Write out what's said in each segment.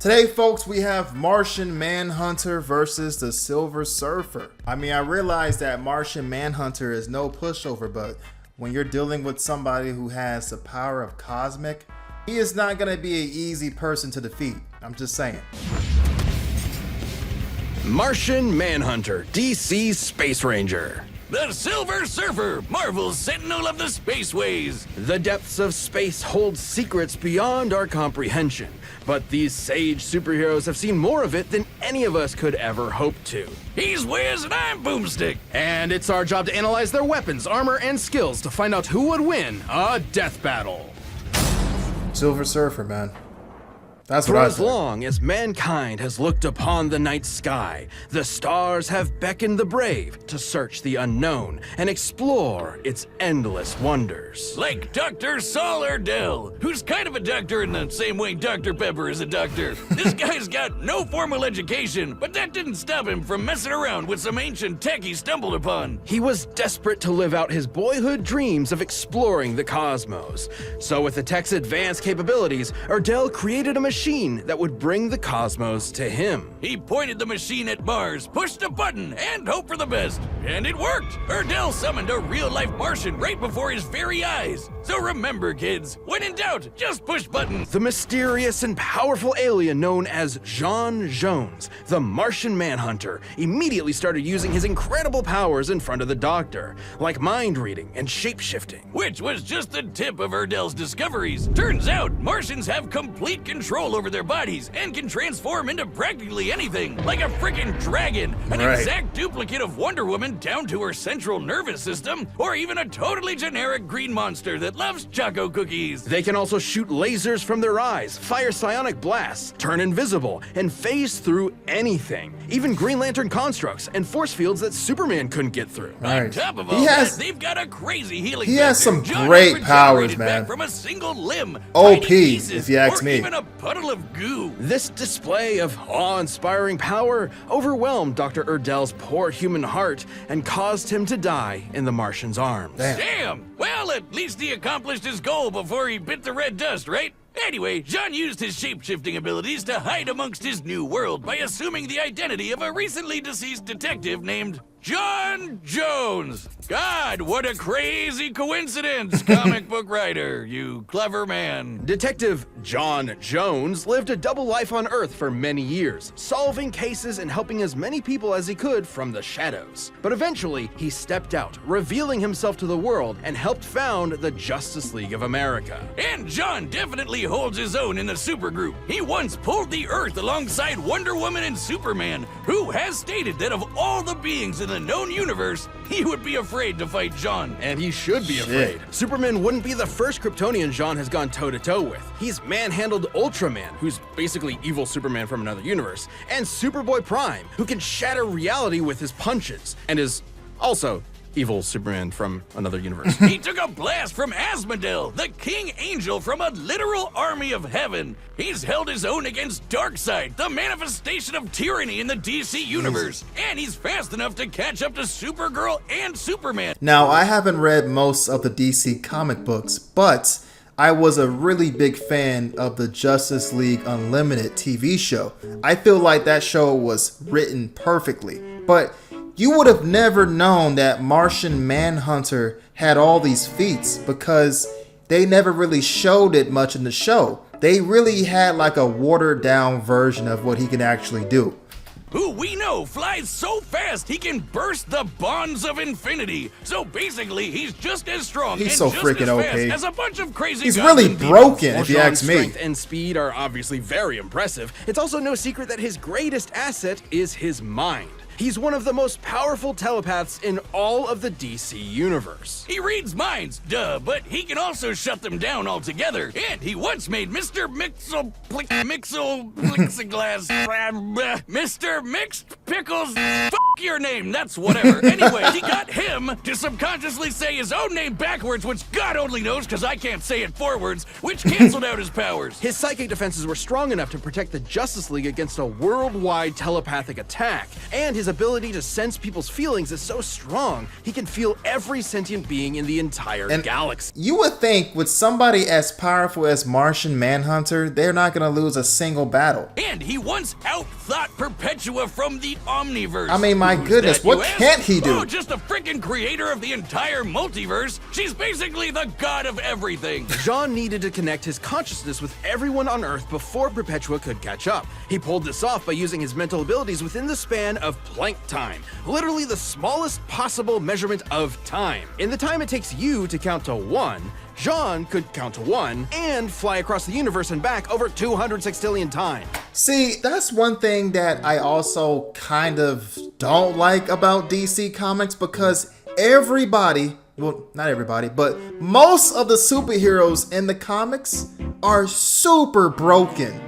Today, folks, we have Martian Manhunter versus the Silver Surfer. I mean, I realize that Martian Manhunter is no pushover, but when you're dealing with somebody who has the power of cosmic, he is not going to be an easy person to defeat. I'm just saying. Martian Manhunter, DC's Space Ranger. The Silver Surfer, Marvel's Sentinel of the Spaceways. The depths of space hold secrets beyond our comprehension, but these sage superheroes have seen more of it than any of us could ever hope to. He's Wiz and I'm Boomstick. And it's our job to analyze their weapons, armor, and skills to find out who would win a death battle. Silver Surfer, man. That's For what I as think. long as mankind has looked upon the night sky, the stars have beckoned the brave to search the unknown and explore its endless wonders. Like Dr. Saul Erdell, who's kind of a doctor in the same way Dr. Pepper is a doctor. This guy's got no formal education, but that didn't stop him from messing around with some ancient tech he stumbled upon. He was desperate to live out his boyhood dreams of exploring the cosmos. So with the tech's advanced capabilities, Erdell created a machine that would bring the cosmos to him. He pointed the machine at Mars, pushed a button, and hoped for the best. And it worked! Erdell summoned a real-life Martian right before his very eyes. So remember, kids, when in doubt, just push buttons. The mysterious and powerful alien known as J'onn J'onzz, the Martian Manhunter, immediately started using his incredible powers in front of the Doctor, like mind reading and shape-shifting. Which was just the tip of Erdell's discoveries. Turns out, Martians have complete control over their bodies and can transform into practically anything, like a freaking dragon, an exact duplicate of Wonder Woman down to her central nervous system, or even a totally generic green monster that loves choco cookies. They can also shoot lasers from their eyes, fire psionic blasts, turn invisible, and phase through anything. Even Green Lantern constructs and force fields that Superman couldn't get through. On top of all that, they've got a crazy healing He has factor. some John great has powers, regenerated man. back from a single limb, OP, tiny pieces, if you ask or me. even a puddle of goo. This display of awe-inspiring power overwhelmed Dr. Erdell's poor human heart and caused him to die in the Martian's arms. Damn! Well, at least he accomplished his goal before he bit the red dust, right? Anyway, J'onn used his shape-shifting abilities to hide amongst his new world by assuming the identity of a recently deceased detective named J'onn J'onzz. God, what a crazy coincidence, comic book writer, you clever man. Detective J'onn J'onzz lived a double life on Earth for many years, solving cases and helping as many people as he could from the shadows. But eventually, he stepped out, revealing himself to the world, and helped found the Justice League of America. And J'onn definitely holds his own in the supergroup. He once pulled the Earth alongside Wonder Woman and Superman, who has stated that of all the beings in the known universe, he would be afraid to fight J'onn. And he should be afraid. Superman wouldn't be the first Kryptonian J'onn has gone toe-to-toe with. He's manhandled Ultraman, who's basically evil Superman from another universe, and Superboy Prime, who can shatter reality with his punches, and is also evil Superman from another universe. He took a blast from Asmodel, the king angel from a literal army of heaven. He's held his own against Darkseid, the manifestation of tyranny in the DC universe. And he's fast enough to catch up to Supergirl and Superman. Now, I haven't read most of the DC comic books, but I was a really big fan of the Justice League Unlimited TV show. I feel like that show was written perfectly, but you would have never known that Martian Manhunter had all these feats because they never really showed it much in the show. They really had like a watered down version of what he can actually do. Who we know flies so fast he can burst the bonds of infinity. So basically, he's just as strong He's and so just freaking as fast OP. as a bunch of crazy He's goblin really people. broken, While if you ask J'onn's me. strength and speed are obviously very impressive, it's also no secret that his greatest asset is his mind. He's one of the most powerful telepaths in all of the DC universe. He reads minds, duh, but he can also shut them down altogether. And he once made Mr. Mixel Plexiglass, Mr. Mixed Pickles your name, that's whatever. Anyway, he got him to subconsciously say his own name backwards, which God only knows because I can't say it forwards, which canceled out his powers. His psychic defenses were strong enough to protect the Justice League against a worldwide telepathic attack, and his ability to sense people's feelings is so strong, he can feel every sentient being in the entire galaxy. You would think with somebody as powerful as Martian Manhunter, they're not going to lose a single battle. And he once outthought Perpetua from the Omniverse. I mean, my Who's goodness, that, what you ask? can't he do? Oh, just the freaking creator of the entire multiverse. She's basically the god of everything. Jean needed to connect his consciousness with everyone on Earth before Perpetua could catch up. He pulled this off by using his mental abilities within the span of Planck time, literally the smallest possible measurement of time. In the time it takes you to count to 1, Jean could count to 1 and fly across the universe and back over 200 sextillion times. See, that's one thing that I also kind of don't like about DC Comics, because everybody, well, not everybody, but most of the superheroes in the comics are super broken.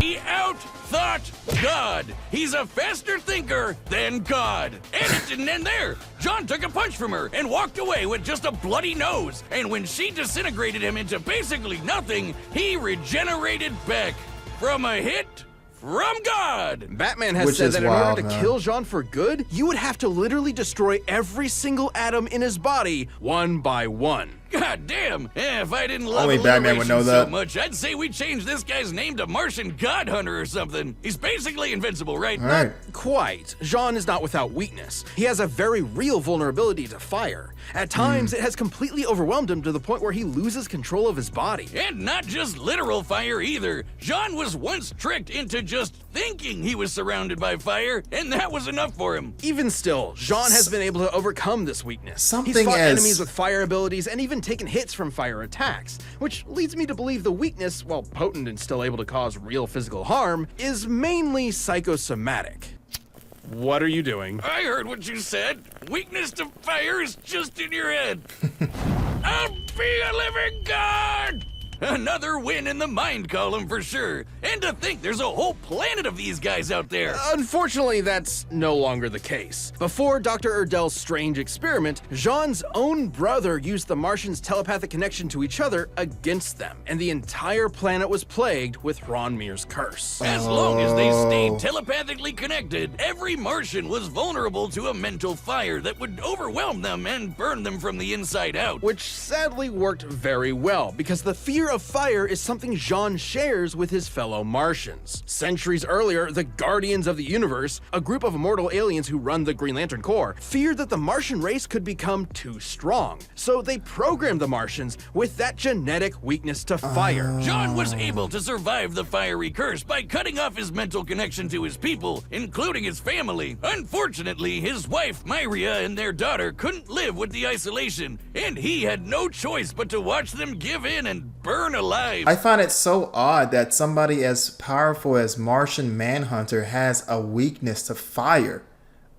He outthought God. He's a faster thinker than God. And it didn't end there. John took a punch from her and walked away with just a bloody nose. And when she disintegrated him into basically nothing, he regenerated back from a hit from God. Batman has Which said is that in wild, order to man. kill Jean for good, you would have to literally destroy every single atom in his body, one by one. God damn! If I didn't love Only Batman would know alliteration that. so much, I'd say we change this guy's name to Martian God Hunter or something. He's basically invincible, right? All right. Quite. Jean is not without weakness. He has a very real vulnerability to fire. At times, it has completely overwhelmed him to the point where he loses control of his body. And not just literal fire either. Jean was once tricked into just thinking he was surrounded by fire, and that was enough for him. Even still, Jean has been able to overcome this weakness. He's Something fought as- enemies with fire abilities and even taken hits from fire attacks, which leads me to believe the weakness, while potent and still able to cause real physical harm, is mainly psychosomatic. What are you doing? I heard what you said. Weakness to fire is just in your head. I'll be a living god! Another win in the mind column for sure. And to think there's a whole planet of these guys out there. Unfortunately, that's no longer the case. Before Dr. Erdell's strange experiment, Jean's own brother used the Martians' telepathic connection to each other against them, and the entire planet was plagued with Ronmir's curse. As long as they stayed telepathically connected, every Martian was vulnerable to a mental fire that would overwhelm them and burn them from the inside out. Which sadly worked very well, because the fear of fire is something Jean shares with his fellow Martians. Centuries earlier, the Guardians of the Universe, a group of immortal aliens who run the Green Lantern Corps, feared that the Martian race could become too strong. So they programmed the Martians with that genetic weakness to fire. John was able to survive the fiery curse by cutting off his mental connection to his people, including his family. Unfortunately, his wife, Myria, and their daughter couldn't live with the isolation, and he had no choice but to watch them give in and burn alive. I find it so odd that somebody as powerful as Martian Manhunter has a weakness to fire.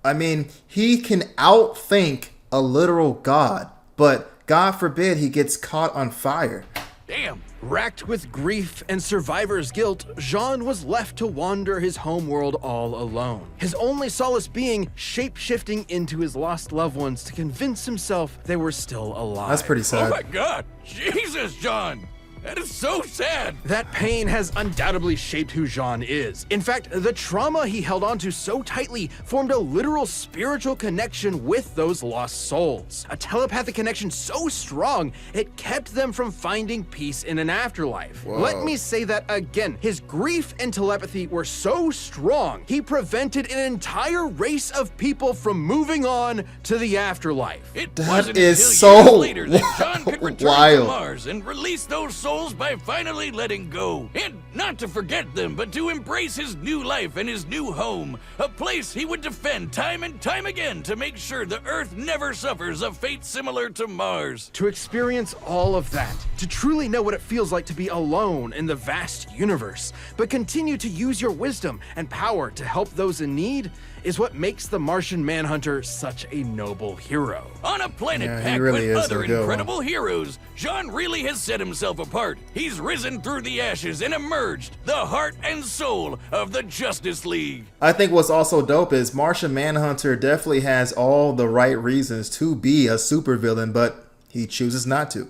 I mean, he can outthink a literal god, but God forbid he gets caught on fire. Damn. Racked with grief and survivor's guilt, Jean was left to wander his homeworld all alone. His only solace being shape-shifting into his lost loved ones to convince himself they were still alive. That's pretty Oh sad. my god. Jesus, John. That is so sad. That pain has undoubtedly shaped who Jean is. In fact, the trauma he held onto so tightly formed a literal spiritual connection with those lost souls. A telepathic connection so strong, it kept them from finding peace in an afterlife. Whoa. Let me say that again. His grief and telepathy were so strong, he prevented an entire race of people from moving on to the afterlife. It That wasn't is until so years later that John could return wild. to Mars and release those souls by finally letting go. And not to forget them, but to embrace his new life and his new home. A place he would defend time and time again to make sure the Earth never suffers a fate similar to Mars. To experience all of that, to truly know what it feels like to be alone in the vast universe, but continue to use your wisdom and power to help those in need, is what makes the Martian Manhunter such a noble hero. On a planet Yeah, he packed really with is other a good incredible heroes, Jean really has set himself apart. He's risen through the ashes and emerged the heart and soul of the Justice League. I think what's also dope is Martian Manhunter definitely has all the right reasons to be a supervillain, but he chooses not to.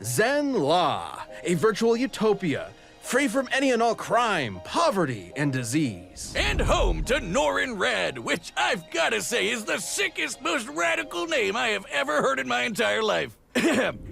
Zen-La, a virtual utopia, free from any and all crime, poverty, and disease. And home to Norin Rad, which I've gotta say is the sickest, most radical name I have ever heard in my entire life.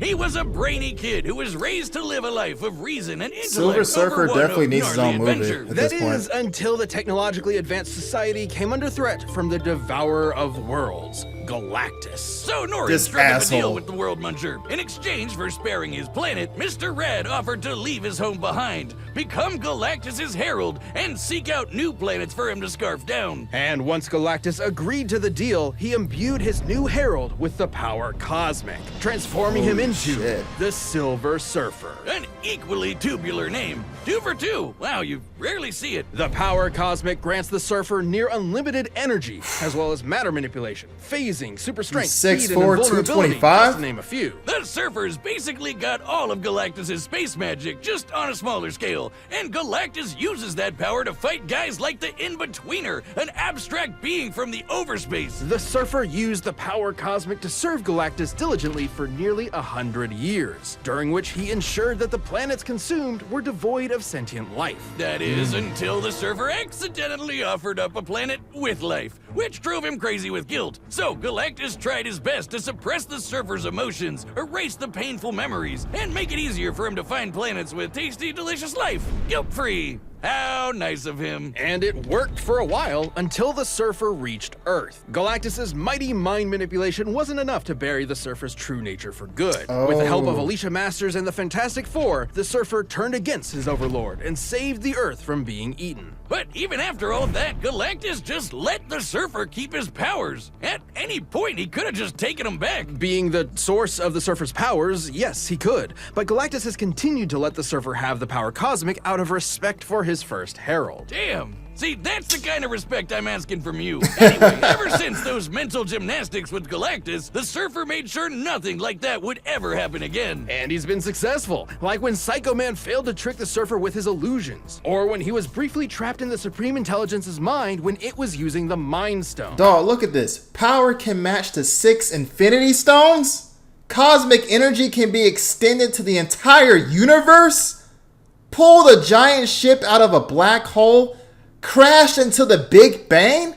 He was a brainy kid who was raised to live a life of reason and intellect. Silver Surfer over one definitely of needs his gnarly own movie adventure. at That this point. is until the technologically advanced society came under threat from the Devourer of Worlds, Galactus. So Norin This struck up a asshole. deal with the World Muncher. In exchange for sparing his planet, Mr. Rad offered to leave his home behind, become Galactus's herald, and seek out new planets for him to scarf down. And once Galactus agreed to the deal, he imbued his new herald with the power cosmic, transforming him into shit. the Silver Surfer. An equally tubular name. 2 for 2. Wow, you rarely see it. The power cosmic grants the Surfer near unlimited energy, as well as matter manipulation, phasing, super strength, 6'4", speed, and invulnerability, 225? just to name a few. The Surfer's basically got all of Galactus' space magic, just on a smaller scale. And Galactus uses that power to fight guys like the In-Betweener, an abstract being from the overspace. The Surfer used the power cosmic to serve Galactus diligently for nearly 100 years, during which he ensured that the planets consumed were devoid of sentient life. That is, until the Surfer accidentally offered up a planet with life, which drove him crazy with guilt. So Galactus tried his best to suppress the Surfer's emotions, erase the painful memories, and make it easier for him to find planets with tasty, delicious life, guilt-free. How nice of him. And it worked for a while until the Surfer reached Earth. Galactus's mighty mind manipulation wasn't enough to bury the Surfer's true nature for good. With the help of Oh. Alicia Masters and the Fantastic Four, the Surfer turned against his overlord and saved the Earth from being eaten. But even after all that, Galactus just let the Surfer keep his powers. At any point, he could have just taken them back. Being the source of the Surfer's powers, yes, he could. But Galactus has continued to let the Surfer have the power cosmic out of respect for his first herald. Damn. See, that's the kind of respect I'm asking from you. Anyway, ever since those mental gymnastics with Galactus, the Surfer made sure nothing like that would ever happen again. And he's been successful, like when Psycho Man failed to trick the Surfer with his illusions, or when he was briefly trapped in the Supreme Intelligence's mind when it was using the Mind Stone. Dog, look at this. Power can match to 6 Infinity Stones? Cosmic energy can be extended to the entire universe? Pull the giant ship out of a black hole? Crash into the Big Bang?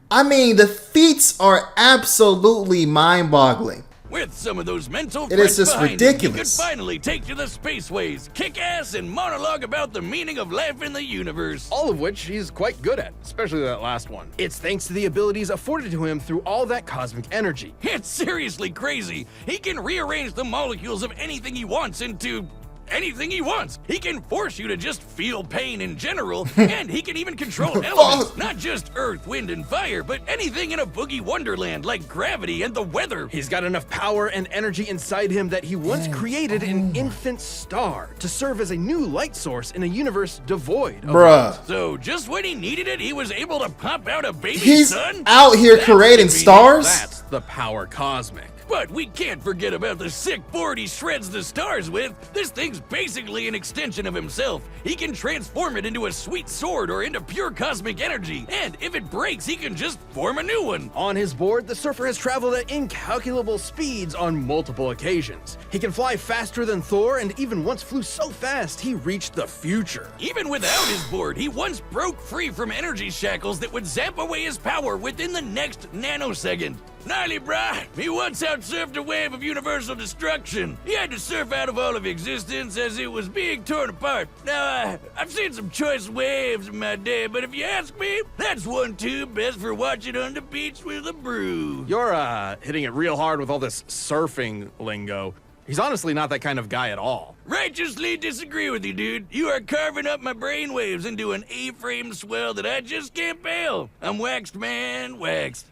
I mean, the feats are absolutely mind-boggling. With some of those mental It is threads just behind ridiculous. him, he could finally take to the spaceways, kick ass, and monologue about the meaning of life in the universe. All of which he's quite good at, especially that last one. It's thanks to the abilities afforded to him through all that cosmic energy. It's seriously crazy. He can rearrange the molecules of anything he wants into anything he wants. He can force you to just feel pain in general, and he can even control elements. Not just earth, wind, and fire, but anything in a boogie wonderland like gravity and the weather. He's got enough power and energy inside him that he once created an infant star to serve as a new light source in a universe devoid of Bruh. So just when he needed it, he was able to pop out a baby He's son? out here That's creating convenient. stars? That's the power cosmic. But we can't forget about the sick board he shreds the stars with. This thing's basically an extension of himself. He can transform it into a sweet sword or into pure cosmic energy. And if it breaks, he can just form a new one. On his board, the Surfer has traveled at incalculable speeds on multiple occasions. He can fly faster than Thor, and even once flew so fast he reached the future. Even without his board, he once broke free from energy shackles that would zap away his power within the next nanosecond. Gnarly, brah. He once outsurfed a wave of universal destruction. He had to surf out of all of existence as it was being torn apart. Now, I've seen some choice waves in my day, but if you ask me, that's one too best for watching on the beach with a brew. You're, hitting it real hard with all this surfing lingo. He's honestly not that kind of guy at all. Righteously disagree with you, dude. You are carving up my brainwaves into an A-frame swell that I just can't bail. I'm waxed, man, waxed.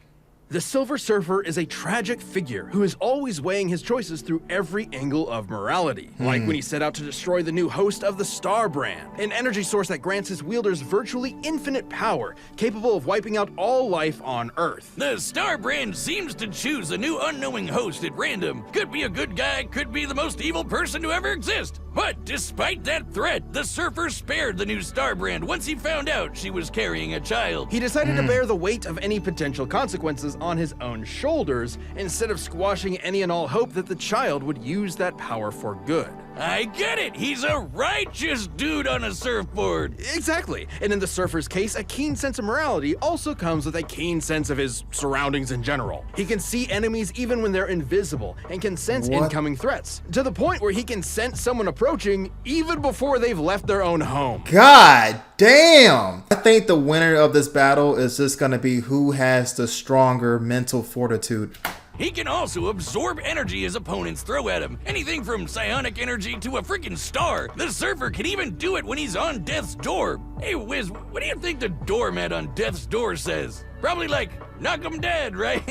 The Silver Surfer is a tragic figure who is always weighing his choices through every angle of morality. Like when he set out to destroy the new host of the Star Brand, an energy source that grants his wielders virtually infinite power, capable of wiping out all life on Earth. The Star Brand seems to choose a new unknowing host at random. Could be a good guy, could be the most evil person to ever exist. But despite that threat, the Surfer spared the new Star Brand once he found out she was carrying a child. He decided to bear the weight of any potential consequences on his own shoulders, instead of squashing any and all hope that the child would use that power for good. I get it! He's a righteous dude on a surfboard! Exactly. And in the Surfer's case, a keen sense of morality also comes with a keen sense of his surroundings in general. He can see enemies even when they're invisible, and can sense incoming threats, to the point where he can sense someone approaching even before they've left their own home. God damn! I think the winner of this battle is just gonna be who has the stronger mental fortitude. He can also absorb energy his opponents throw at him. Anything from psionic energy to a freaking star. The Surfer can even do it when he's on death's door. Hey, Wiz, what do you think the doormat on death's door says? Probably like, knock 'em dead, right?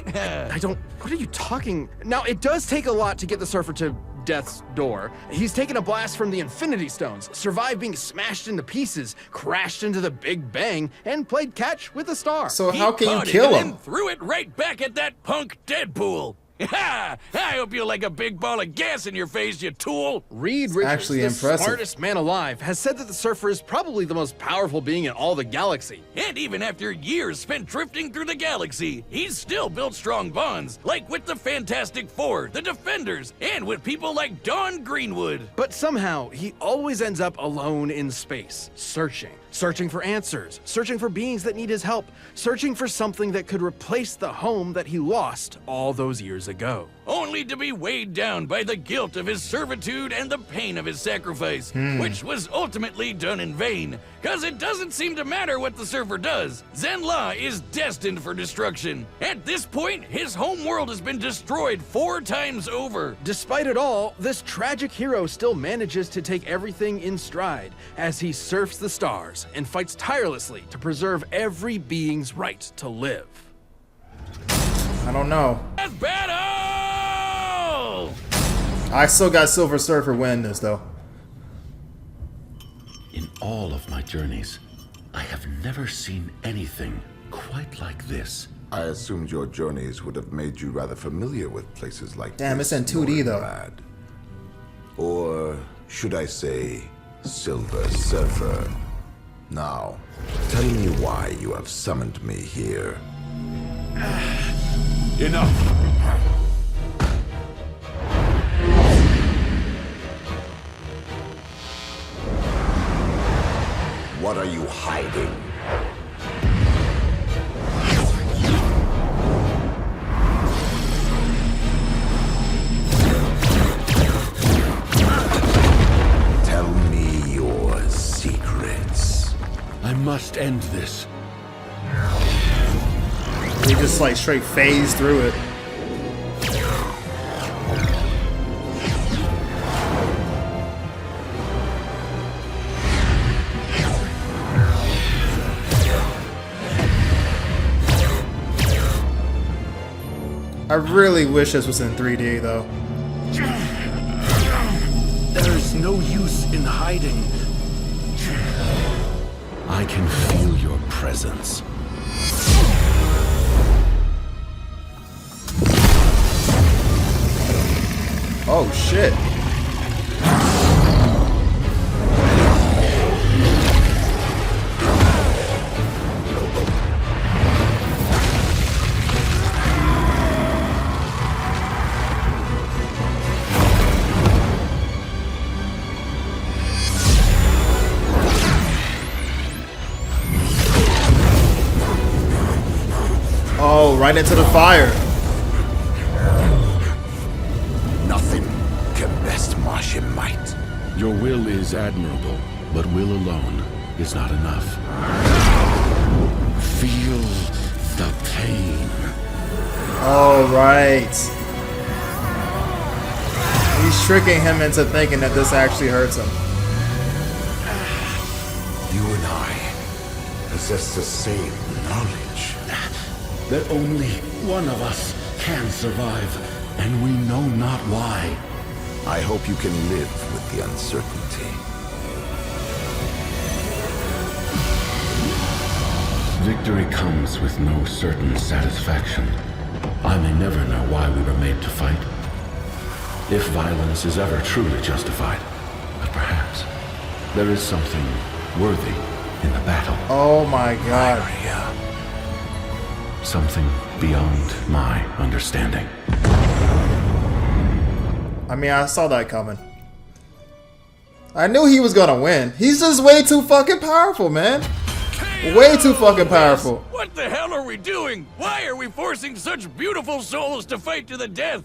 What are you talking? Now, it does take a lot to get the Surfer to death's door. He's taken a blast from the Infinity Stones, survived being smashed into pieces, crashed into the Big Bang, and played catch with a star. So how can you Caught it kill and him? then threw it right back at that punk Deadpool. Ha! I hope you like a big ball of gas in your face, you tool. Reed Richards, actually the impressive. smartest man alive, has said that the Surfer is probably the most powerful being in all the galaxy. And even after years spent drifting through the galaxy, he's still built strong bonds, like with the Fantastic Four, the Defenders, and with people like Dawn Greenwood. But somehow, he always ends up alone in space, searching for answers, searching for beings that need his help, searching for something that could replace the home that he lost all those years ago. Only to be weighed down by the guilt of his servitude and the pain of his sacrifice, which was ultimately done in vain. Cause it doesn't seem to matter what the Surfer does. Zenla is destined for destruction. At this point, his home world has been destroyed 4 times over. Despite it all, this tragic hero still manages to take everything in stride as he surfs the stars and fights tirelessly to preserve every being's right to live. I don't know. Death battle! I still got Silver Surfer winning this though. In all of my journeys, I have never seen anything quite like this. I assumed your journeys would have made you rather familiar with places like Damn, this, it's in 2D though. Northern Lad. Or should I say, Silver Surfer? Now, tell me why you have summoned me here. Enough! What are you hiding? Tell me your secrets. I must end this. He just like straight phased through it. I really wish this was in 3D though. There is no use in hiding. I can feel your presence. Oh shit. Oh, right into the fire. Nothing can best Martian might. Your will is admirable, but will alone is not enough. Feel the pain. All right. He's tricking him into thinking that this actually hurts him. You and I possess the same knowledge. that only one of us can survive, and we know not why. I hope you can live with the uncertainty. Victory comes with no certain satisfaction. I may never know why we were made to fight, if violence is ever truly justified. But perhaps there is something worthy in the battle. Oh my god. Something beyond my understanding. I mean, I saw that coming. I knew he was gonna win. He's just way too fucking powerful, man. Way too fucking powerful. What the hell are we doing? Why are we forcing such beautiful souls to fight to the death?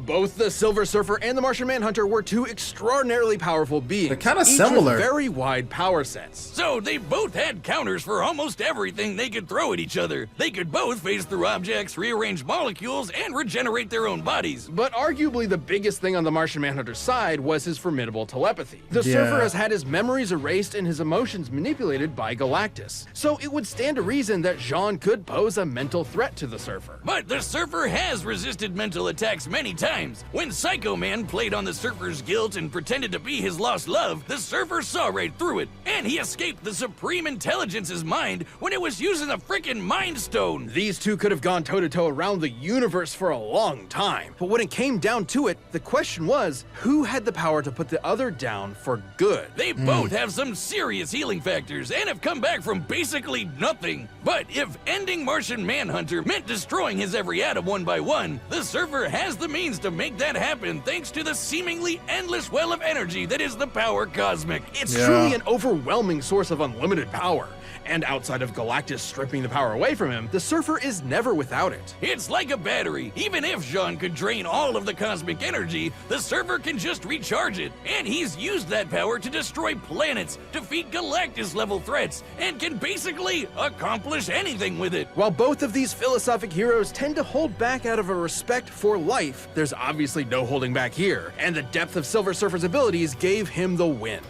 Both the Silver Surfer and the Martian Manhunter were two extraordinarily powerful beings. They're kinda each similar. with very wide power sets. So they both had counters for almost everything they could throw at each other. They could both phase through objects, rearrange molecules, and regenerate their own bodies. But arguably the biggest thing on the Martian Manhunter's side was his formidable telepathy. The Yeah. Surfer has had his memories erased and his emotions manipulated by Galactus. So it would stand to reason that Jean could pose a mental threat to the Surfer. But the Surfer has resisted mental attacks many times. When Psycho Man played on the Surfer's guilt and pretended to be his lost love, the Surfer saw right through it, and he escaped the Supreme Intelligence's mind when it was using the frickin' Mind Stone. These two could have gone toe-to-toe around the universe for a long time. But when it came down to it, the question was, who had the power to put the other down for good? They both have some serious healing factors and have come back from basically nothing. But if ending Martian Manhunter meant destroying his every atom one by one, the Surfer has the means to make that happen thanks to the seemingly endless well of energy that is the power cosmic. It's Yeah. truly an overwhelming source of unlimited power. And outside of Galactus stripping the power away from him, the Surfer is never without it. It's like a battery. Even if Jean could drain all of the cosmic energy, the Surfer can just recharge it. And he's used that power to destroy planets, defeat Galactus-level threats, and can basically accomplish anything with it. While both of these philosophic heroes tend to hold back out of a respect for life, there's obviously no holding back here, and the depth of Silver Surfer's abilities gave him the win.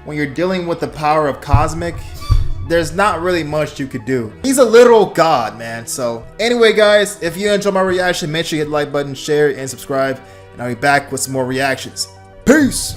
When you're dealing with the power of cosmic, there's not really much you could do. He's a literal god, man. So anyway, guys, if you enjoyed my reaction, make sure you hit the like button, share, and subscribe, and I'll be back with some more reactions. Peace!